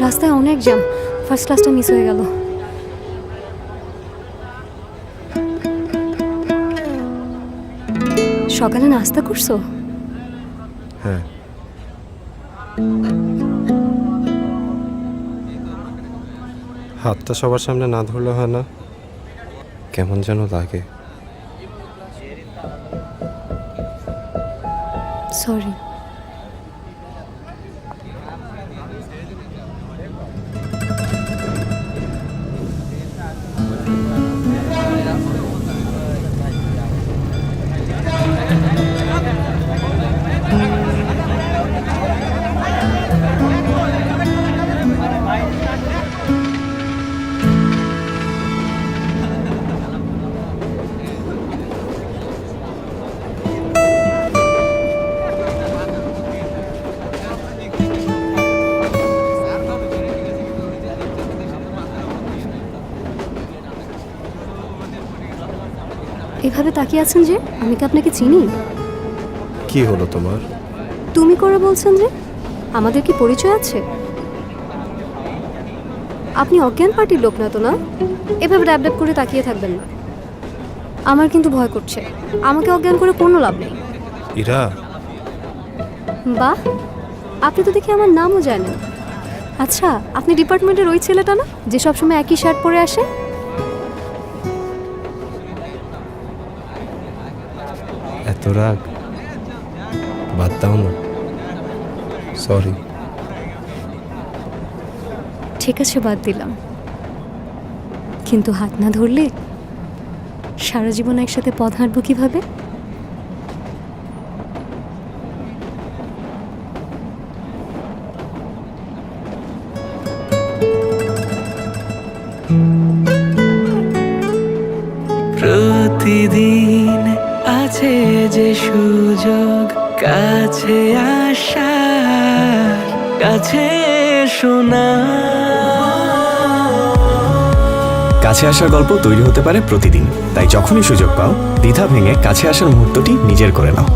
রাস্তায় অনেক jam, first ক্লাসটা মিস হয়ে গেল। সকালে নাস্তা করছো? হ্যাঁ। হাতটা সবার সামনে না ধরলে হয় না? কেমন যেন লাগে। সরি। এভাবে তাকিয়ে আছেন যে? আমি কি আপনাকে চিনি? কি হলো তোমার? তুমি করে বলছেন যে? আমাদের কি পরিচয় আছে? আপনি অজ্ঞান পার্টির লোক না তো, না? এভাবে ড্যাব ড্যাব করে তাকিয়ে থাকবেন না। আমার কিন্তু ভয় করছে। আমাকে অজ্ঞান করে কোনো লাভ নেই। ইরা, বাহ, আপনি তো দেখি আমার নামও জানেন। আচ্ছা, আপনি ডিপার্টমেন্টের ওই ছেলেটা না, যে সবসময় একই শার্ট পরে আসে? এত রাগ? বাদ দাও না। সরি। ঠিক আছে, বাদ দিলাম। কিন্তু হাত না ধরলে সারা জীবন একসাথে পথ হাঁটবো কিভাবে? প্রতিদিন আছে যে সুযোগ কাছে আসার, কাছে শোনা। কাছে আসার গল্প তৈরি হতে পারে প্রতিদিন, তাই যখনই সুযোগ পাও দ্বিধা ভেঙে কাছে আসার মুহূর্তটি নিজের করে নাও।